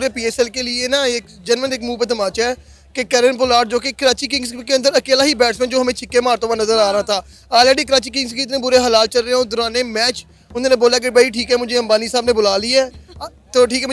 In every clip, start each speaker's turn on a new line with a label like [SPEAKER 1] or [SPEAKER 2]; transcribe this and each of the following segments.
[SPEAKER 1] पूरे पीएसएल के लिए ना एक जनरल एक मुंह पे तमाचा है कि कैरन पोलार्ड जो कि कराची किंग्स के अंदर अकेला ही बैट्समैन जो हमें छिक्के मारता हुआ नजर आ रहा था। ऑलरेडी कराची किंग्स के इतने बुरे हालात चल रहे हैं, दौरान मैच उन्होंने बोला कि भाई ठीक है मुझे अंबानी साहब ने बुला लिया है, तो ठीक है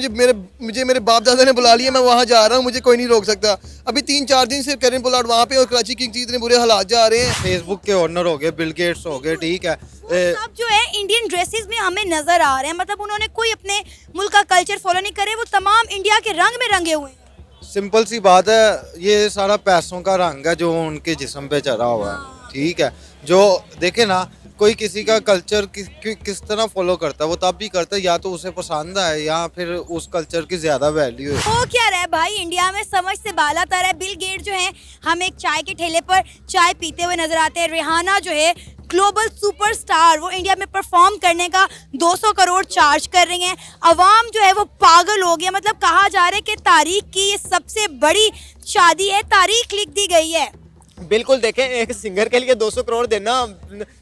[SPEAKER 1] मुझे मेरे बाप दादा ने बुला लिया, मैं वहाँ जा रहा हूँ, मुझे कोई नहीं रोक सकता। अभी 3-4 दिन से कैरन पोलार्ड वहाँ पे और कराची किंग्स के इतने बुरे हालात जा रहे हैं।
[SPEAKER 2] फेसबुक के ओनर हो गए, बिल गेट्स हो गए, ठीक है।
[SPEAKER 3] सब जो है इंडियन ड्रेसेस में हमें नजर आ रहे हैं, मतलब उन्होंने कोई अपने मुल्क का कल्चर फॉलो नहीं करे, वो तमाम इंडिया के रंग में रंगे हुए हैं।
[SPEAKER 2] सिंपल सी बात है, ये सारा पैसों का रंग है जो उनके जिस्म पे चढ़ा हुआ है, ठीक है। जो देखे ना, कोई किसी का कल्चर किस तरह फॉलो करता है, वो तब भी करता है या तो उसे पसंद है या फिर उस कल्चर की ज्यादा वैल्यू है।
[SPEAKER 3] वो क्या रहा है भाई, इंडिया में समझ से बाला तर है। बिल गेट जो है हम एक चाय के ठेले पर चाय पीते हुए नजर आते हैं। रिहाना जो है ग्लोबल सुपरस्टार, वो इंडिया में परफॉर्म करने का 200 करोड़ चार्ज कर रही हैं। अवाम जो है वो पागल हो गया, मतलब कहा जा रहा है कि तारीख की ये सबसे बड़ी शादी है, तारीख लिख दी गई है।
[SPEAKER 4] बिल्कुल देखें, एक सिंगर के लिए 200 करोड़ देना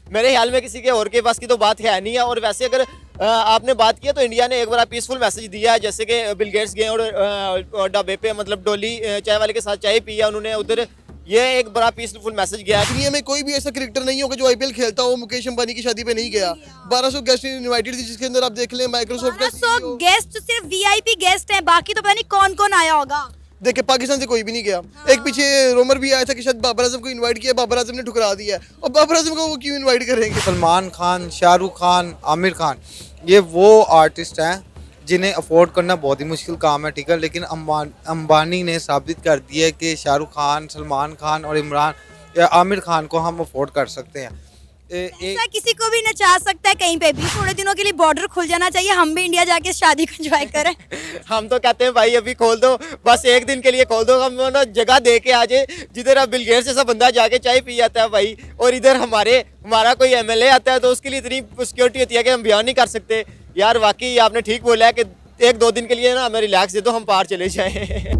[SPEAKER 4] मेरे ख्याल में किसी के और के पास की तो बात है नहीं है। और वैसे अगर आपने बात किया तो इंडिया ने एक बड़ा पीसफुल मैसेज दिया है, जैसे कि बिल गेट्स गए और ढाबे पे मतलब डोली चाय वाले के साथ चाय पी है उन्होंने उधर, ये एक बड़ा पीसफुल मैसेज गया है।
[SPEAKER 1] दुनिया में कोई भी ऐसा क्रिकेटर नहीं होगा जो आईपीएल खेलता हो मुकेश अंबानी की शादी पे नहीं गया। 1200 गेस्ट इनवाइटेड थी, जिसके अंदर आप देख लें माइक्रोसॉफ्ट का
[SPEAKER 3] 1200 गेस्ट सिर्फ वीआईपी गेस्ट हैं, बाकी तो पता नहीं कौन कौन आया होगा।
[SPEAKER 1] देखिए पाकिस्तान से कोई भी नहीं गया। एक पीछे रोमर भी आया था कि शायद बाबर आजम को इनवाइट किया, बाबर आजम ने ठुकरा दिया, और बाबर आजम को वो क्यों इनवाइट करेंगे।
[SPEAKER 2] सलमान खान, शाहरुख खान, आमिर खान, ये वो आर्टिस्ट हैं जिन्हें अफोर्ड करना बहुत ही मुश्किल काम है, ठीक है। लेकिन अंबानी ने साबित कर दिया है कि शाहरुख खान, सलमान खान और इमरान या आमिर खान को हम अफोर्ड कर सकते हैं।
[SPEAKER 3] ऐसा किसी को भी नचा सकता है कहीं पे भी। थोड़े दिनों के लिए बॉर्डर खुल जाना चाहिए, हम भी इंडिया जाके शादी को एंजॉय करें।
[SPEAKER 4] हम तो कहते हैं भाई अभी खोल दो, बस एक दिन के लिए खोल दो, हम ना जगह दे के आ जाए जिधर अब बिल गेट्स जैसा बंदा जाके चाय पी जाता है भाई, और इधर हमारा कोई एमएलए आता है तो उसके लिए इतनी सिक्योरिटी होती है कि हम बयान नहीं कर सकते। यार वाकई आपने ठीक बोला है कि 1-2 दिन के लिए ना हमें रिलैक्स दे दो, हम पार चले जाएं।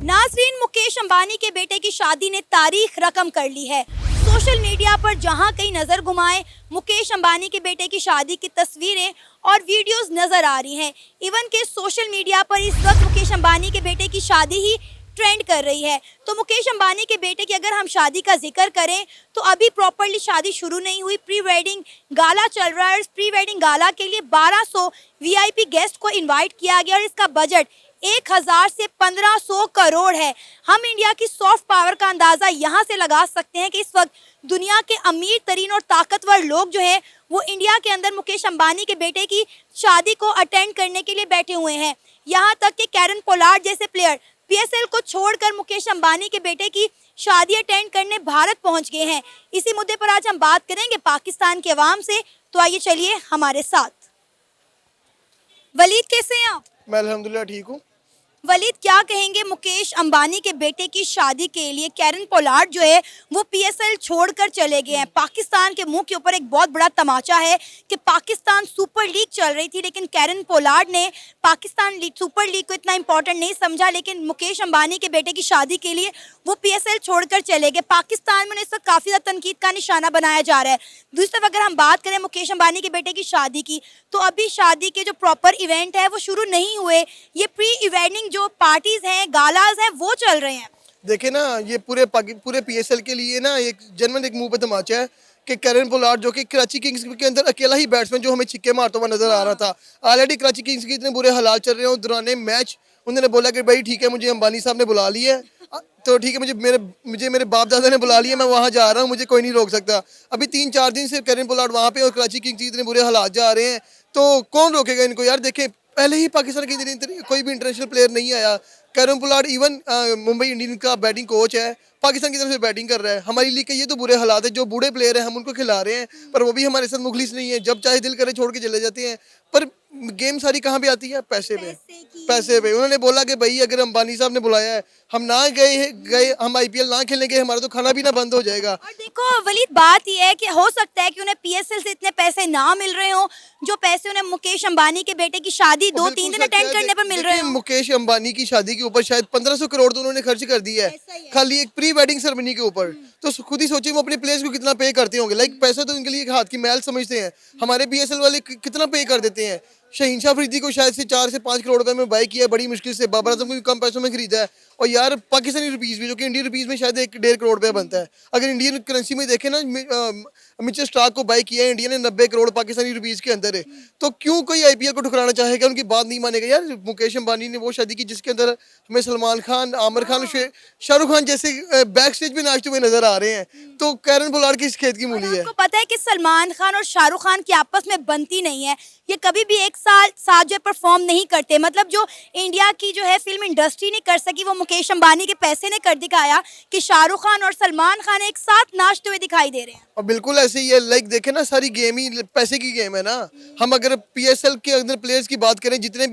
[SPEAKER 3] नाज़रीन, मुकेश अंबानी के बेटे की शादी ने तारीख रकम कर ली है। सोशल मीडिया पर जहां कहीं नजर घुमाएं, मुकेश अंबानी के बेटे की शादी की तस्वीरें और वीडियोस नजर आ रही हैं। इवन के सोशल मीडिया पर इस वक्त मुकेश अंबानी के बेटे की शादी ही ट्रेंड कर रही है। तो मुकेश अंबानी के बेटे की अगर हम शादी का जिक्र करें तो अभी प्रॉपर्ली शादी शुरू नहीं हुई, प्री वेडिंग गाला चल रहा है। प्री वेडिंग गाला के लिए 1200 वीआईपी गेस्ट को इनवाइट किया गया और इसका बजट 1000 से 1500 करोड़ है। हम इंडिया की सॉफ्ट पावर का अंदाजा यहाँ से लगा सकते हैं कि इस वक्त दुनिया के अमीर तरीन और ताकतवर लोग जो हैं वो इंडिया के अंदर मुकेश अंबानी के बेटे की शादी को अटेंड करने के लिए बैठे हुए हैं। यहाँ तक कि कैरन पोलार्ड जैसे प्लेयर पीएसएल को छोड़कर मुकेश अंबानी के बेटे की शादी अटेंड करने भारत पहुंच गए हैं। इसी मुद्दे पर आज हम बात करेंगे पाकिस्तान के अवाम से, तो आइए चलिए हमारे साथ। वलीद, कैसे हैं आप?
[SPEAKER 1] मैं अल्हम्दुलिल्लाह ठीक हूँ।
[SPEAKER 3] वलीद, क्या कहेंगे मुकेश अंबानी के बेटे की शादी के लिए कैरन पोलार्ड जो है वो पीएसएल छोड़कर चले गए हैं। पाकिस्तान के मुंह के ऊपर एक बहुत बड़ा तमाचा है कि पाकिस्तान सुपर लीग चल रही थी, लेकिन कैरन पोलार्ड ने पाकिस्तान सुपर लीग को इतना इंपॉर्टेंट नहीं समझा, लेकिन मुकेश अंबानी के बेटे की शादी के लिए वो पीएसएल छोड़कर चले गए। पाकिस्तान में इस वक्त काफ़ी ज़्यादा तनकीद का निशाना बनाया जा रहा है। दूसरी तरफ अगर हम बात करें मुकेश अंबानी के बेटे की शादी की, तो अभी शादी के जो प्रॉपर इवेंट है वो शुरू नहीं हुए। ये प्री वेडिंग जो पार्टीज हैं, गालाज हैं, वो चल रहे हैं।
[SPEAKER 1] देखे ना, ये पूरे पीएसएल के लिए ना एक जनरल एक मुंह पे तमाचा है कि कैरन पोलार्ड जो कि कराची किंग्स के अंदर अकेला ही बैट्समैन जो हमें छिक्के मारता हुआ नजर आ रहा था। ऑलरेडी कराची किंग्स के इतने बुरे हालात चल रहे हैं, दौरान मैच उन्होंने बोला कि भाई ठीक है मुझे अंबानी साहब ने बुला लिया है, तो ठीक है मुझे मेरे बाप दादा ने बुला लिया, मैं वहाँ जा रहा हूँ, मुझे कोई नहीं रोक सकता। अभी 3-4 दिन से कैरन पोलार्ड वहाँ पे और कराची किंग्स के इतने बुरे हालात जा रहे हैं, तो कौन रोकेगा इनको यार। देखें पहले ही पाकिस्तान के कोई भी इंटरनेशनल प्लेयर नहीं आया। Kieron Pollard even Mumbai Indians का बैटिंग कोच है, पाकिस्तान की तरफ से बैटिंग कर रहा है। हमारी लीग के ये तो बुरे हालात है, जो बूढ़े प्लेयर हैं हम उनको खिला रहे हैं, पर वो भी हमारे साथ मुखलिस नहीं है, जब चाहे दिल करे छोड़ के चले जाते हैं। पर गेम सारी कहाँ पे आती है? पैसे पे। उन्होंने बोला कि भाई अगर अंबानी साहब ने बुलाया है, हम ना गए हम आईपीएल ना खेलने गए, हमारा तो खाना पीना बंद हो जाएगा।
[SPEAKER 3] और देखो वलीद, बात यह है कि हो सकता है कि उन्हें पीएसएल से इतने पैसे ना मिल रहे हो जो पैसे उन्हें मुकेश अंबानी के बेटे की शादी 2-3 दिन अटेंड करने पर मिल रहे हो।
[SPEAKER 1] मुकेश अंबानी की शादी के ऊपर शायद 1500 करोड़ तो उन्होंने खर्च कर दिया है खाली एक प्री वेडिंग सेरेमनी के ऊपर। तो खुद ही सोचिए वो अपने प्लेयर्स को कितना पे करते होंगे। लाइक पैसा तो इनके लिए एक हाथ की मैल समझते हैं। हमारे पीएसएल वाले कितना पे कर देते हैं। शहीन शाह अफरीदी को शायद से 4 से 5 करोड़ रुपए में बाय किया है बड़ी मुश्किल से, बाबर आजम को भी कम पैसों में खरीदा है। और यार पाकिस्तानी रुपीस भी, जो कि इंडियन रुपीस में शायद 1-1.5 करोड़ रुपया बनता है, अगर इंडियन करेंसी में देखें ना, मिचेल स्टार्क को बाय किया है इंडिया ने 90 करोड़ पाकिस्तानी रुपीस के अंदर है। तो क्यों कोई आईपीएल को ठुकराना चाहेगा, उनकी बात नहीं मानेगा। यार मुकेश अंबानी ने वो शादी की जिसके अंदर हमें सलमान खान, आमिर खान, शाहरुख खान जैसे बैक स्टेज पे नाचते हुए नजर आ रहे हैं, तो कैरन पोलार्ड किस खेत की मूली है।
[SPEAKER 3] आपको पता है कि सलमान खान और शाहरुख खान की आपस में बनती नहीं है, ये कभी भी एक साल साथ जो है परफॉर्म नहीं करते। मतलब जो इंडिया की जो है फिल्म इंडस्ट्री नहीं कर सकी, वो मुकेश अंबानी के पैसे ने कर दिखाया कि शाहरुख खान और सलमान खान एक साथ नाचते हुए दिखाई दे रहे हैं।
[SPEAKER 1] और बिल्कुल ऐसे ही है, लाइक देखे ना, सारी गेम ही पैसे की गेम है ना। हम अगर पीएसएल के अंदर प्लेयर्स की बात करें, जितने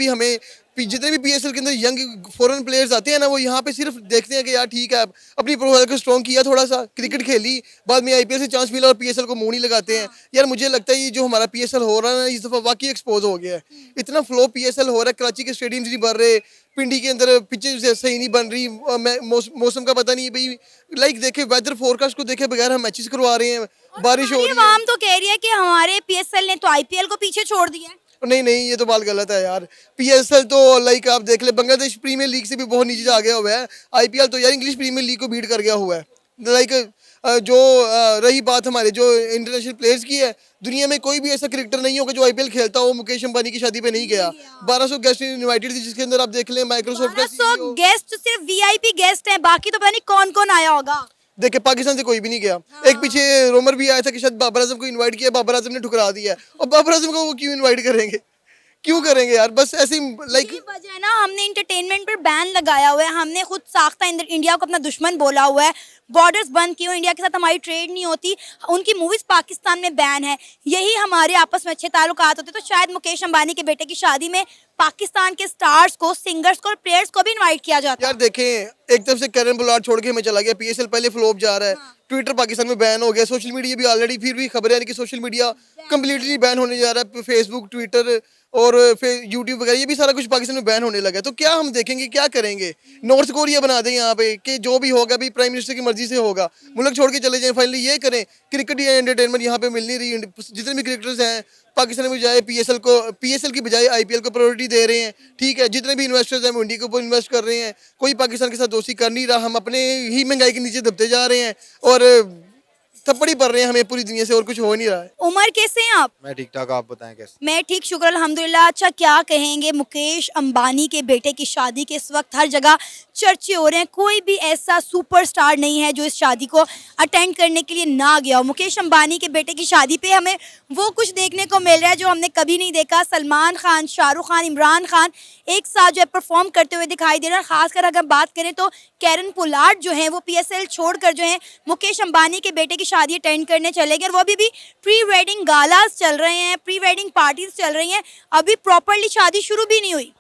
[SPEAKER 1] भी पीएसएल के अंदर यंग फॉरेन प्लेयर्स आते हैं ना, वो यहाँ पे सिर्फ देखते हैं कि यार ठीक है अपनी प्रोफाइल को स्ट्रॉन्ग किया, थोड़ा सा क्रिकेट खेली, बाद में आईपीएल से चांस मिला और पीएसएल को मुंह नहीं लगाते हैं। यार मुझे लगता है ये जो हमारा पीएसएल हो रहा है ना, इस दफा वाकई एक्सपोज हो गया है। इतना फ्लो पीएसएल हो रहा है, कराची के स्टेडियम नहीं भर रहे, पिंडी के अंदर पिचेस सही नहीं बन रही, मौसम का पता नहीं भाई। लाइक देखे वेदर फोरकास्ट को देखे बगैर हम मैचेस करवा रहे हैं, बारिश हो रही है।
[SPEAKER 3] आम तो कह रही है कि हमारे पीएसएल ने तो आईपीएल को पीछे छोड़ दिया है।
[SPEAKER 1] नहीं नहीं, ये तो बात गलत है यार। पीएसएल तो लाइक आप देख ले, बांग्लादेश प्रीमियर लीग से भी बहुत नीचे आ गया हुआ है। आईपीएल तो यार इंग्लिश प्रीमियर लीग को बीट कर गया हुआ है। लाइक रही बात हमारे जो इंटरनेशनल प्लेयर्स की है, दुनिया में कोई भी ऐसा क्रिकेटर नहीं होगा जो आईपीएल खेलता हो मुकेश अंबानी की शादी पे नहीं गया। 1200 गेस्ट इनवाइटेड थी, जिसके अंदर आप देख लें माइक्रोसॉफ्ट का
[SPEAKER 3] 1200 गेस्ट सिर्फ वीआईपी गेस्ट हैं, बाकी तो पता नहीं कौन कौन आया होगा।
[SPEAKER 1] देखे पाकिस्तान से कोई भी नहीं गया। एक पीछे रोमर भी आया था कि शायद बाबर आजम को इनवाइट किया, बाबर आजम ने ठुकरा दिया। और बाबर आजम को वो क्यों इनवाइट करेंगे, क्यों करेंगे यार, बस ऐसे ही लाइक।
[SPEAKER 3] यही वजह है ना, हमने इंटरटेनमेंट पर बैन लगाया हुआ है, हमने खुद साख्ता इंडिया को अपना दुश्मन बोला हुआ है, बॉर्डर्स बंद किए हुए, इंडिया के साथ हमारी ट्रेड नहीं होती, उनकी मूवीज पाकिस्तान में बैन है, यही हमारे आपस में अच्छे ताल्लुकात होते। तो शायद मुकेश अंबानी के बेटे की शादी में पाकिस्तान के स्टार्स को, सिंगर्स को और प्लेयर्स को भी इनवाइट किया जाता है।
[SPEAKER 1] यार देखें, एकदम से कैरन पोलार्ड छोड़ के हमें चला गया, पीएसएल पहले फ्लॉप जा रहा है, ट्विटर पाकिस्तान में बैन हो गया, सोशल मीडिया भी ऑलरेडी, फिर भी खबरें आ रही कि सोशल मीडिया कंप्लीटली बैन होने जा रहा है, फेसबुक, ट्विटर और फिर यूट्यूब वगैरह, ये भी सारा कुछ पाकिस्तान में बैन होने लगा है। तो क्या हम देखेंगे, क्या करेंगे, नॉर्थ कोरिया बना दें यहाँ पे कि जो भी होगा भी प्राइम मिनिस्टर की मर्जी से होगा, मुल्क छोड़ के चले जाएं, फाइनली ये करें। क्रिकेट या एंटरटेनमेंट यहाँ पे मिल नहीं रही, जितने भी क्रिकेटर्स हैं पाकिस्तान में बजाय पीएसएल की बजाय आईपीएल को प्रायोरिटी दे रहे हैं। ठीक है, जितने भी इन्वेस्टर्स हैं वो इंडिया के ऊपर इन्वेस्ट कर रहे हैं, कोई पाकिस्तान के साथ दोस्ती कर नहीं रहा, हम अपने ही महंगाई के नीचे दबते जा रहे हैं और थप्पड़ी पड़ रहे हैं हमें पूरी दुनिया से, और कुछ हो नहीं रहा है।
[SPEAKER 3] उमर कैसे हैं आप?
[SPEAKER 2] मैं ठीक ठाक, आप बताएं कैसे।
[SPEAKER 3] मैं ठीक, शुक्र अल्हम्दुलिल्लाह। अच्छा, क्या कहेंगे, मुकेश अंबानी के बेटे की शादी के इस वक्त हर जगह चर्चे हो रहे हैं, कोई भी ऐसा सुपरस्टार नहीं है जो इस शादी को अटेंड करने के लिए ना गया हो। मुकेश अंबानी के बेटे की शादी पे हमें वो कुछ देखने को मिल रहा है जो हमने कभी नहीं देखा। सलमान खान, शाहरुख खान, इमरान खान एक साथ जो है परफॉर्म करते हुए दिखाई दे रहे हैं। खासकर अगर बात करें तो कैरन पोलार्ड जो है वो पीएसएल छोड़कर जो है मुकेश अंबानी के बेटे की शादी अटेंड करने चले गए, और वो अभी भी प्री वेडिंग गालास चल रहे हैं, प्री वेडिंग पार्टीज चल रही हैं, अभी प्रॉपरली शादी शुरू भी नहीं हुई।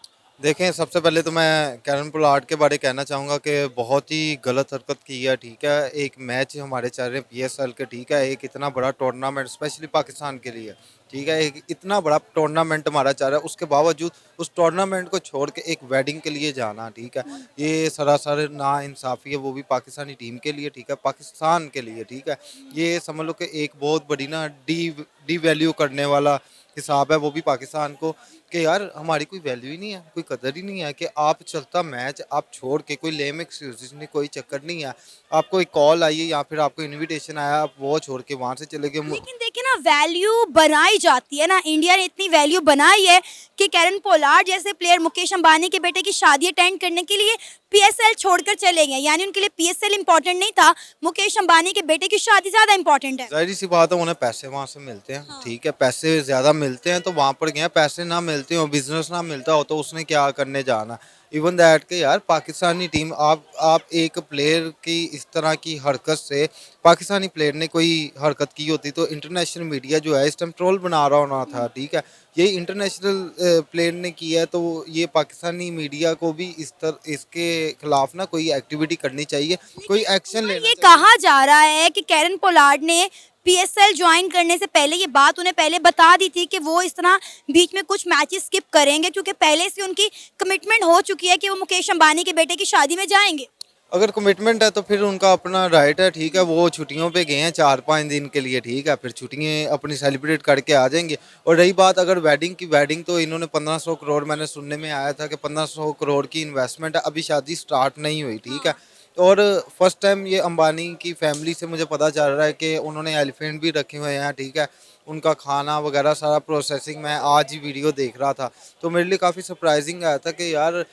[SPEAKER 2] देखें, सबसे पहले तो मैं कैरन पोलार्ड के बारे कहना चाहूँगा कि बहुत ही गलत हरकत की है। ठीक है, एक मैच हमारे चल रहे हैं पीएसएल के, ठीक है, एक इतना बड़ा टूर्नामेंट स्पेशली पाकिस्तान के लिए, ठीक है, एक इतना बड़ा टूर्नामेंट हमारा चल रहा है, उसके बावजूद उस टूर्नामेंट को छोड़ के एक वेडिंग के लिए जाना, ठीक है, ये सरासर नाइंसाफ़ी है, वो भी पाकिस्तानी टीम के लिए, ठीक है, पाकिस्तान के लिए, ठीक है। ये समझ लो कि एक बहुत बड़ी ना डी वैल्यू करने वाला हिसाब है वो भी पाकिस्तान को, कि यार हमारी कोई वैल्यू ही नहीं है, कोई कदर ही नहीं है, कि आप चलता मैच आप छोड़ के, कोई लेम एक्सक्यूज़ नहीं, कोई चक्कर नहीं है, आपको एक कॉल आई है या फिर आपको इनविटेशन आया, आप वो छोड़ के वहाँ से चले गए।
[SPEAKER 3] लेकिन देखिए ना, वैल्यू बनाई जाती है ना, इंडिया ने इतनी वैल्यू बनाई है कि कैरन पोलार्ड जैसे प्लेयर मुकेश अंबानी के बेटे की शादी अटेंड करने के लिए पीएसएल छोड़कर चले गए, यानी उनके लिए पीएसएल इंपॉर्टेंट नहीं था, मुकेश अंबानी के बेटे की शादी ज्यादा इंपॉर्टेंट है।
[SPEAKER 2] जाहिर सी बात है, उन्हें पैसे वहाँ से मिलते हैं,
[SPEAKER 3] हाँ।
[SPEAKER 2] ठीक है, पैसे ज़्यादा मिलते हैं तो वहाँ पर गए, पैसे ना मिलते हो, बिजनेस ना मिलता हो तो उसने क्या करने जाना। इवन दैट के यार पाकिस्तानी टीम, आप एक प्लेयर की इस तरह की हरकत से, पाकिस्तानी प्लेयर ने कोई हरकत की होती तो इंटरनेशनल मीडिया जो है इस टाइम ट्रोल बना रहा होना था, ठीक है, ये इंटरनेशनल प्लेयर ने किया है, तो ये पाकिस्तानी मीडिया को भी इसके खिलाफ ना कोई एक्टिविटी करनी चाहिए, कोई एक्शन लेना
[SPEAKER 3] ये
[SPEAKER 2] चाहिए।
[SPEAKER 3] कहा जा रहा है कि कैरन पोलार्ड ने पीएसएल ज्वाइन करने से पहले ये बात उन्हें पहले बता दी थी कि वो इस तरह बीच में कुछ मैचेस स्किप करेंगे, क्योंकि पहले से उनकी कमिटमेंट हो चुकी है कि वो मुकेश अंबानी के बेटे की शादी में जाएंगे।
[SPEAKER 2] अगर कमिटमेंट है तो फिर उनका अपना राइट है, ठीक है, वो छुट्टियों पे गए हैं 4-5 दिन के लिए, ठीक है, फिर छुट्टियाँ अपनी सेलिब्रेट करके आ जाएंगे। और रही बात अगर वेडिंग की, वेडिंग तो इन्होंने 1500 करोड़, मैंने सुनने में आया था कि 1500 करोड़ की इन्वेस्टमेंट है, अभी शादी स्टार्ट नहीं हुई, ठीक है। और फर्स्ट टाइम ये अंबानी की फैमिली से मुझे पता चल रहा है कि उन्होंने एलिफेंट भी रखे हुए हैं, ठीक है, उनका खाना वगैरह सारा प्रोसेसिंग, मैं आज ही वीडियो देख रहा था, तो मेरे लिए काफ़ी सरप्राइजिंग आया था कि यार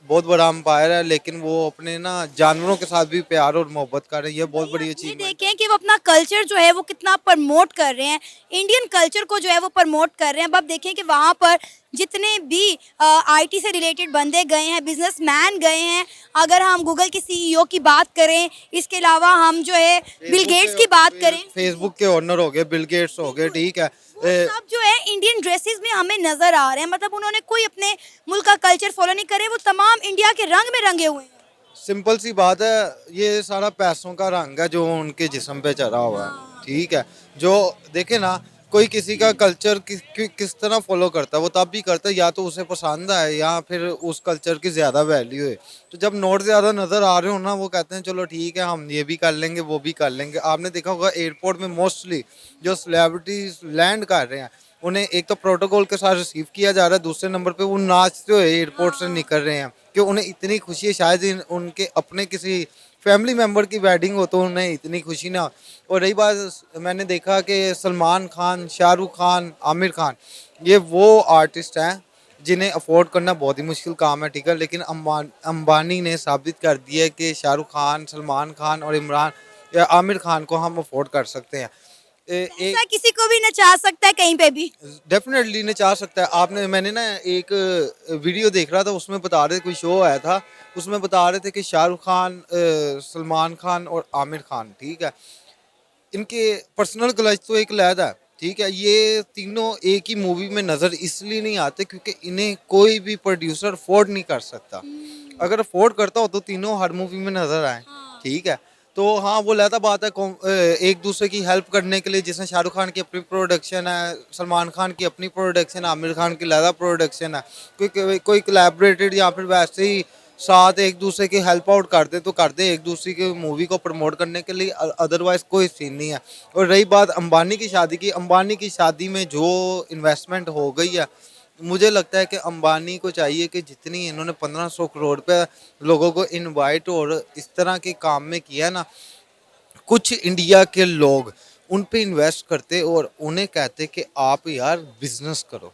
[SPEAKER 2] बहुत बड़ा अंपायर है, लेकिन वो अपने ना जानवरों के साथ भी प्यार और मोहब्बत कर रहे हैं, ये बहुत बड़ी
[SPEAKER 3] ये
[SPEAKER 2] अचीवमेंट।
[SPEAKER 3] देखें कि वो अपना कल्चर जो है वो कितना प्रमोट कर रहे हैं, इंडियन कल्चर को जो है वो प्रमोट कर रहे हैं। अब आप देखें कि वहाँ पर जितने भी आईटी से रिलेटेड बंदे गए हैं, बिजनेसमैन गए हैं, अगर हम गूगल के सीईओ की बात करें, इसके अलावा हम जो है बिल गेट्स की बात करें,
[SPEAKER 2] फेसबुक के ओनर हो गए, बिल गेट्स हो गए, ठीक है।
[SPEAKER 3] वो सब जो है इंडियन ड्रेसेस में हमें नजर आ रहे हैं। मतलब उन्होंने कोई अपने मुल्क का कल्चर फॉलो नहीं करे, वो तमाम इंडिया के रंग में रंगे हुए हैं।
[SPEAKER 2] सिंपल सी बात है, ये सारा पैसों का रंग है जो उनके जिस्म पे चढ़ा हुआ है, ठीक है। जो देखे ना, कोई किसी का कल्चर किस तरह फॉलो करता है, वो तब भी करता है या तो उसे पसंद है या फिर उस कल्चर की ज़्यादा वैल्यू है। तो जब नोट ज़्यादा नज़र आ रहे हो ना, वो कहते हैं चलो ठीक है, हम ये भी कर लेंगे, वो भी कर लेंगे। आपने देखा होगा एयरपोर्ट में मोस्टली जो सेलिब्रिटीज लैंड कर रहे हैं, उन्हें एक तो प्रोटोकॉल के साथ रिसीव किया जा रहा है, दूसरे नंबर पे वो नाचते हुए एयरपोर्ट से निकल रहे हैं कि उन्हें इतनी खुशी है, शायद उनके अपने किसी फैमिली मेम्बर की वेडिंग हो तो उन्हें इतनी खुशी ना हो। और रही बात, मैंने देखा कि सलमान खान, शाहरुख खान, आमिर खान, ये वो आर्टिस्ट हैं जिन्हें अफोर्ड करना बहुत ही मुश्किल काम है, ठीक है, लेकिन अंबानी ने साबित कर दिया है कि शाहरुख खान, सलमान खान और इमरान या आमिर खान को हम अफोर्ड कर सकते हैं। एक
[SPEAKER 3] ऐसा किसी को भी नचा सकता है कहीं पे भी।
[SPEAKER 2] डेफिनेटली ने चाह सकता है। आपने, मैंने ना एक वीडियो देख रहा था, उसमें बता रहे थे, कोई शो आया था, उसमें बता रहे थे कि शाहरुख खान, सलमान खान और आमिर खान, ठीक है, इनके पर्सनल क्लच तो एक अलग है, ठीक है, ये तीनों एक ही मूवी में नज़र इसलिए नहीं आते क्योंकि इन्हें कोई भी प्रोड्यूसर अफोर्ड नहीं कर सकता। अगर अफोर्ड करता हो तो तीनों हर मूवी में नज़र आए, ठीक है। तो हाँ, वो लहदा बात है, एक दूसरे की हेल्प करने के लिए, जिसमें शाहरुख खान की अपनी प्रोडक्शन है, सलमान खान की अपनी प्रोडक्शन है, आमिर खान की लहदा प्रोडक्शन है, कोई कोलैबोरेटेड या फिर वैसे ही साथ एक दूसरे की हेल्प आउट कर दे तो कर दे, एक दूसरे की मूवी को प्रमोट करने के लिए, अदरवाइज कोई सीन नहीं है। और रही बात अंबानी की शादी की, अंबानी की शादी में जो इन्वेस्टमेंट हो गई है, मुझे लगता है कि अंबानी को चाहिए कि जितनी इन्होंने 1500 करोड़ पे लोगों को इनवाइट और इस तरह के काम में किया ना, कुछ इंडिया के लोग उन पे इन्वेस्ट करते और उन्हें कहते कि आप यार बिजनेस करो,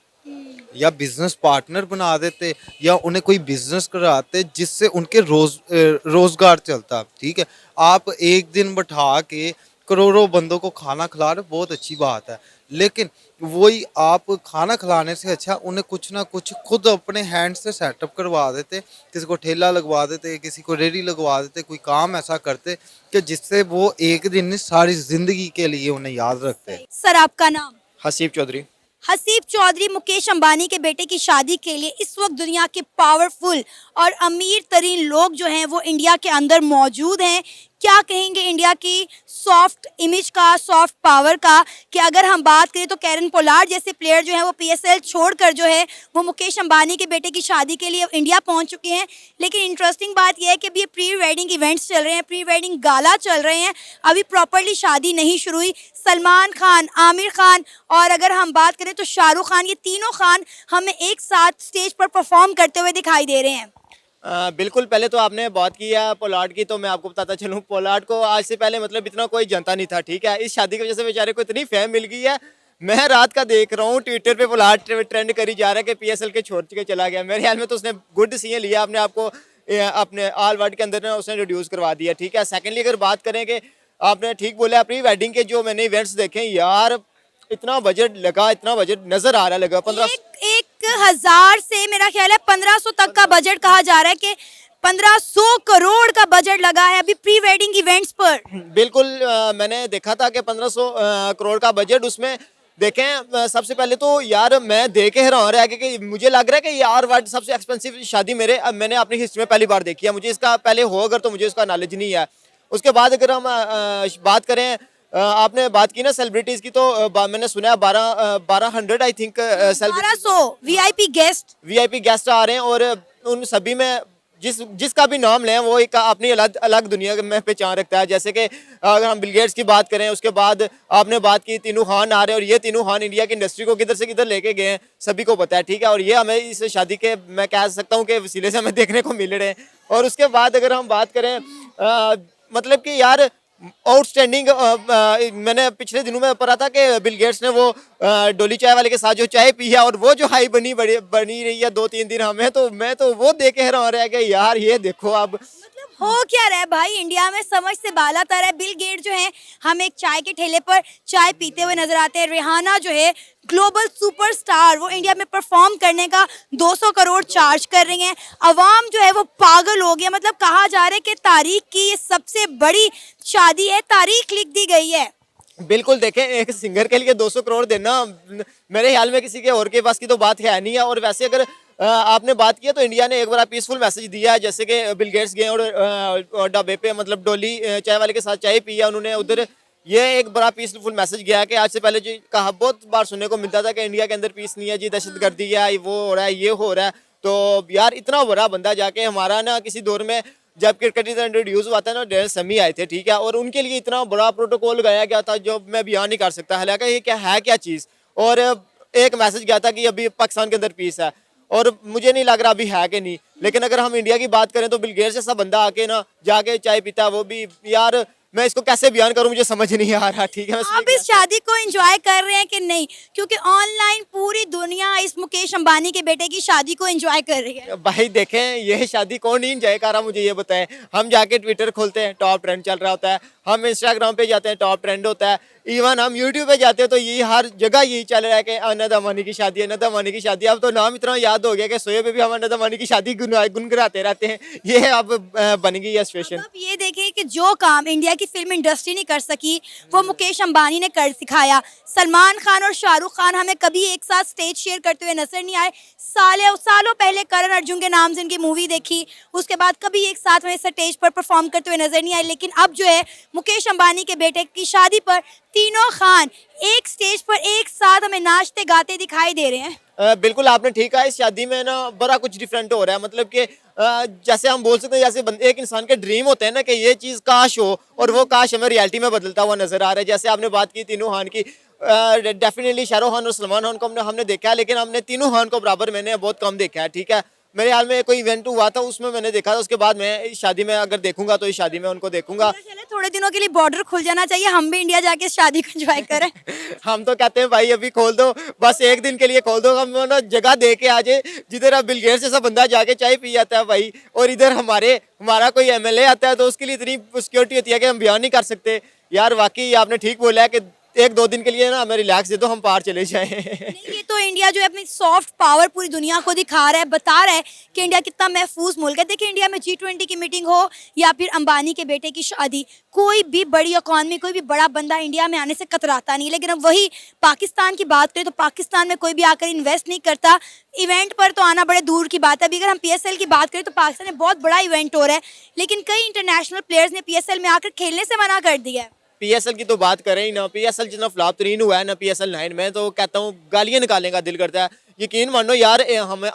[SPEAKER 2] या बिजनेस पार्टनर बना देते, या उन्हें कोई बिजनेस कराते जिससे उनके रोजगार चलता, ठीक है। आप एक दिन बैठा के करोड़ों बंदों को खाना खिला रहे, बहुत अच्छी बात है, लेकिन वही आप खाना खिलाने से अच्छा उन्हें कुछ ना कुछ खुद अपने हैंड से सेटअप करवा देते, किसी को ठेला लगवा देते, किसी को रेडी लगवा देते, कोई काम ऐसा करते कि जिससे वो एक दिन सारी जिंदगी के लिए उन्हें याद रखते।
[SPEAKER 3] सर आपका नाम?
[SPEAKER 4] हसीब चौधरी।
[SPEAKER 3] हसीब चौधरी मुकेश अंबानी के बेटे की शादी के लिए इस वक्त दुनिया के पावरफुल और अमीर तरीन लोग जो हैं वो इंडिया के अंदर मौजूद हैं। क्या कहेंगे इंडिया की सॉफ्ट इमेज का, सॉफ्ट पावर का, कि अगर हम बात करें तो कैरन पोलार्ड जैसे प्लेयर जो हैं वो पीएसएल छोड़कर जो है वो मुकेश अंबानी के बेटे की शादी के लिए इंडिया पहुंच चुके हैं। लेकिन इंटरेस्टिंग बात यह है कि अभी ये प्री वेडिंग इवेंट्स चल रहे हैं, प्री वेडिंग गाला चल रहे हैं, अभी प्रॉपरली शादी नहीं शुरू हुई। सलमान खान, आमिर खान और अगर हम बात करें तो शाहरुख खान, ये तीनों खान हमें एक साथ स्टेज पर परफॉर्म करते हुए दिखाई दे रहे हैं।
[SPEAKER 4] बिल्कुल, पहले तो आपने बात की है पोलार्ड की, तो मैं आपको बताता चलूँ, पोलार्ड को आज से पहले मतलब इतना कोई जनता नहीं था, ठीक है। इस शादी की वजह से बेचारे को इतनी फेम मिल गई है। मैं रात का देख रहा हूँ ट्विटर पे पोलार्ड ट्रेंड करी जा रहा है कि पीएसएल के छोड़ के चला गया। मेरे ख्याल में तो उसने गुड डिसीजन लिया, अपने आप को अपने ऑल वर्ल्ड के अंदर ना उसने रिड्यूस करवा दिया, ठीक है। सेकेंडली अगर बात करें कि आपने ठीक बोला, प्री वेडिंग के जो मैंने इवेंट्स देखे यार, इतना बजट लगा, इतना बजट नजर आ रहा लगा
[SPEAKER 3] 1000 से मेरा ख्याल है 1500 तक का बजट कहा जा रहा है कि 1500 करोड़ का बजट लगा है अभी प्री वेडिंग इवेंट्स पर।
[SPEAKER 4] बिल्कुल, मैंने देखा था कि 1500 करोड़ का बजट। उसमें देखें, सबसे पहले तो यार मैं देख के हैरान रहा कि मुझे लग रहा है कि यार वर्ल्ड सबसे एक्सपेंसिव शादी मैंने अपनी हिस्ट्री में पहली बार देखी है। मुझे इसका पहले हो अगर तो मुझे इसका नॉलेज नहीं है। उसके बाद अगर हम बात करें, आपने बात की ना सेलिब्रिटीज की, तो मैंने सुना है 1200 आई थिंक 1200
[SPEAKER 3] वीआईपी गेस्ट
[SPEAKER 4] आ रहे हैं, और उन सभी में जिसका भी नाम लें वो एक अपनी अलग अलग दुनिया में पहचान रखता है। जैसे कि अगर हम बिल गेट्स की बात करें, उसके बाद आपने बात की तीनू खान आ रहे हैं, और ये तीनू खान इंडिया की इंडस्ट्री को किधर से किधर लेके गए हैं सभी को पता है, ठीक है। और ये हमें इस शादी के, मैं कह सकता हूँ कि वसीले से हमें देखने को मिल रहे हैं। और उसके बाद अगर हम बात करें मतलब कि यार आउटस्टैंडिंग, मैंने पिछले दिनों में पढ़ा था कि बिल गेट्स ने वो डोली चाय वाले के साथ जो चाय पी है, और वो जो हाई बनी रही है 2-3 दिन हमें, तो मैं तो वो देख के हैरान रह गया यार, ये देखो अब
[SPEAKER 3] हो क्या रहा है भाई इंडिया में, समझ से बाला तर है। बिल गेट जो है हम एक चाय के ठेले पर चाय पीते हुए नजर आते हैं। रिहाना जो है ग्लोबल सुपरस्टार, वो इंडिया में परफॉर्म करने का 200 करोड़ चार्ज कर रही हैं। अवाम जो है वो पागल हो गया, मतलब कहा जा रहा है कि तारीख की ये सबसे बड़ी शादी है, तारीख लिख दी गई है।
[SPEAKER 4] बिल्कुल देखें, एक सिंगर के लिए 200 करोड़ देना मेरे ख्याल में किसी के और के पास की तो बात है नहीं है। और वैसे अगर आपने बात की है तो इंडिया ने एक बड़ा पीसफुल मैसेज दिया है, जैसे कि बिल गेट्स गए और ढाबे पे मतलब डोली चाय वाले के साथ चाय पी है उन्होंने उधर। ये एक बड़ा पीसफुल मैसेज गया है कि आज से पहले जो कहा बहुत बार सुनने को मिलता था कि इंडिया के अंदर पीस नहीं है जी, दहशतगर्दी है, वो हो रहा है, ये हो रहा है। तो यार इतना बड़ा बंदा जाके हमारा ना किसी दौर में जब क्रिकेट इंट्रोड्यूस हुआ था ना, डेरेन समी आए थे, ठीक है, और उनके लिए इतना बड़ा प्रोटोकॉल लगाया गया था जो मैं बयान नहीं कर सकता। हालांकि ये क्या है, क्या चीज़, और एक मैसेज गया था कि अभी पाकिस्तान के अंदर पीस है, और मुझे नहीं लग रहा अभी है कि नहीं। लेकिन अगर हम इंडिया की बात करें तो बिल गेट्स जैसा बंदा आके ना जाके चाय पीता है, वो भी यार मैं इसको कैसे बयान करूं, मुझे समझ नहीं आ रहा, ठीक है।
[SPEAKER 3] आप इस शादी को एंजॉय कर रहे हैं कि नहीं, क्योंकि ऑनलाइन पूरी दुनिया इस मुकेश अंबानी के बेटे की शादी को एंजॉय कर रही है।
[SPEAKER 4] भाई देखें, ये शादी कौन नहीं एंजॉय कर रहा, मुझे ये बताएं। हम जाके ट्विटर खोलते हैं, टॉप ट्रेंड चल रहा होता है, हम इंस्टाग्राम पे जाते हैं, टॉप ट्रेंड होता है, इवन हम यूट्यूब पे जाते हैं तो ये हर जगह यही चल रहा है कि अनद अमानी की शादी, अनद अमानी की शादी। अब तो नाम इतना याद हो गया कि सोए पे भी हम अनद अमानी की शादी गुनगुनाते रहते हैं। ये अब बन गई है सिचुएशन।
[SPEAKER 3] अब ये देखें कि जो काम इंडिया की फिल्म इंडस्ट्री नहीं कर सकी वो मुकेश अंबानी ने कर सिखाया। सलमान खान और शाहरुख खान हमें कभी एक साथ स्टेज शेयर करते हुए नजर नहीं आए। सालों पहले करण अर्जुन के नाम से इनकी मूवी देखी, उसके बाद कभी एक साथ में स्टेज पर परफॉर्म करते हुए नजर नहीं आए। लेकिन अब जो है मुकेश अंबानी के बेटे की शादी पर तीनों खान एक स्टेज पर एक साथ हमें नाचते गाते दिखाई दे रहे हैं।
[SPEAKER 4] बिल्कुल आपने ठीक कहा, इस शादी में ना बड़ा कुछ डिफरेंट हो रहा है। मतलब कि जैसे हम बोल सकते हैं, जैसे एक इंसान के ड्रीम होते हैं ना कि ये चीज़ काश हो, और वो काश हमें रियलिटी में बदलता हुआ नजर आ रहा है। जैसे आपने बात की तीनों खान की, डेफिनेटली शाहरुख खान और सलमान खान को हमने देखा है, लेकिन हमने तीनों खान को बराबर मैंने बहुत कम देखा है, ठीक है। मेरे हाल में कोई इवेंट हुआ था उसमें मैंने देखा था, उसके बाद मैं इस शादी में अगर देखूंगा तो इस शादी में उनको देखूंगा।
[SPEAKER 3] थोड़े दिनों के लिए बॉर्डर खुल जाना चाहिए, हम भी इंडिया जाके इस शादी को एंजॉय करें।
[SPEAKER 4] हम तो कहते हैं भाई अभी खोल दो, बस एक दिन के लिए खोल दो, हम ना जगह दे के आ जाए जिधर अब बिल गेट्स जैसा बंदा जाके चाय पी जाता है भाई, और इधर हमारा कोई एमएलए आता है तो उसके लिए इतनी सिक्योरिटी होती है कि हम बयान नहीं कर सकते। यार वाकई आपने ठीक बोला है कि 1-2 दिन के लिए ना हमें रिलैक्स दे दो, हम पार चले जाएं।
[SPEAKER 3] ये तो इंडिया जो है अपनी सॉफ्ट पावर पूरी दुनिया को दिखा रहा है, बता रहा है कि इंडिया कितना महफूज मुल्क है। देखिए इंडिया में G20 की मीटिंग हो या फिर अंबानी के बेटे की शादी, कोई भी बड़ी इकॉनमी, कोई भी बड़ा बंदा इंडिया में आने से कतराता नहीं। लेकिन अब वही पाकिस्तान की बात करें तो पाकिस्तान में कोई भी आकर इन्वेस्ट नहीं करता। इवेंट पर तो आना बड़े दूर की बात है। अभी अगर हम PSL की बात करें तो पाकिस्तान में बहुत बड़ा इवेंट हो रहा है, लेकिन कई इंटरनेशनल प्लेयर्स ने PSL में आकर खेलने से मना कर दिया है।
[SPEAKER 4] PSL की तो बात करें ही ना, PSL जितना फ्लॉप तरीन हुआ है ना PSL 9 में, तो कहता हूँ गालियाँ निकालने का दिल करता है। यकीन मानो यार,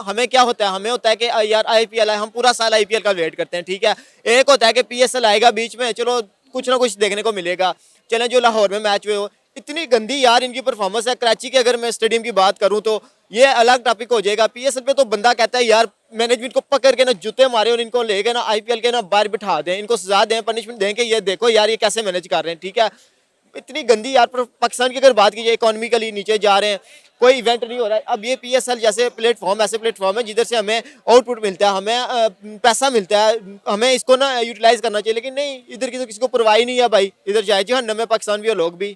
[SPEAKER 4] हमें क्या होता है, हमें होता है कि यार IPL है, हम पूरा साल IPL का वेट करते हैं, ठीक है। एक होता है कि PSL आएगा बीच में, चलो कुछ ना कुछ देखने को मिलेगा। चलें जो लाहौर में मैच हुए हो, इतनी गंदी यार इनकी परफॉर्मेंस है। कराची के अगर मैं स्टेडियम की बात करूँ तो ये अलग टॉपिक हो जाएगा। PSL पे तो बंदा कहता है यार मैनेजमेंट को पकड़ के ना जूते मारे और इनको लेके ना IPL के ना बाहर बिठा दें, इनको सजा दें, पनिशमेंट दें कि ये देखो यार ये कैसे मैनेज कर रहे हैं, ठीक है। इतनी गंदी यार। पाकिस्तान की अगर बात की जाए, इकोनॉमिकली नीचे जा रहे हैं, कोई इवेंट नहीं हो रहा है। अब ये PSL जैसे प्लेटफॉर्म, ऐसे प्लेटफॉर्म है जिधर से हमें आउटपुट मिलता है, हमें पैसा मिलता है, हमें इसको ना यूटिलाइज करना चाहिए। लेकिन नहीं, इधर की तो किसी को परवाह नहीं है भाई, इधर जाए जहन्नम में पाकिस्तान भी और लोग भी।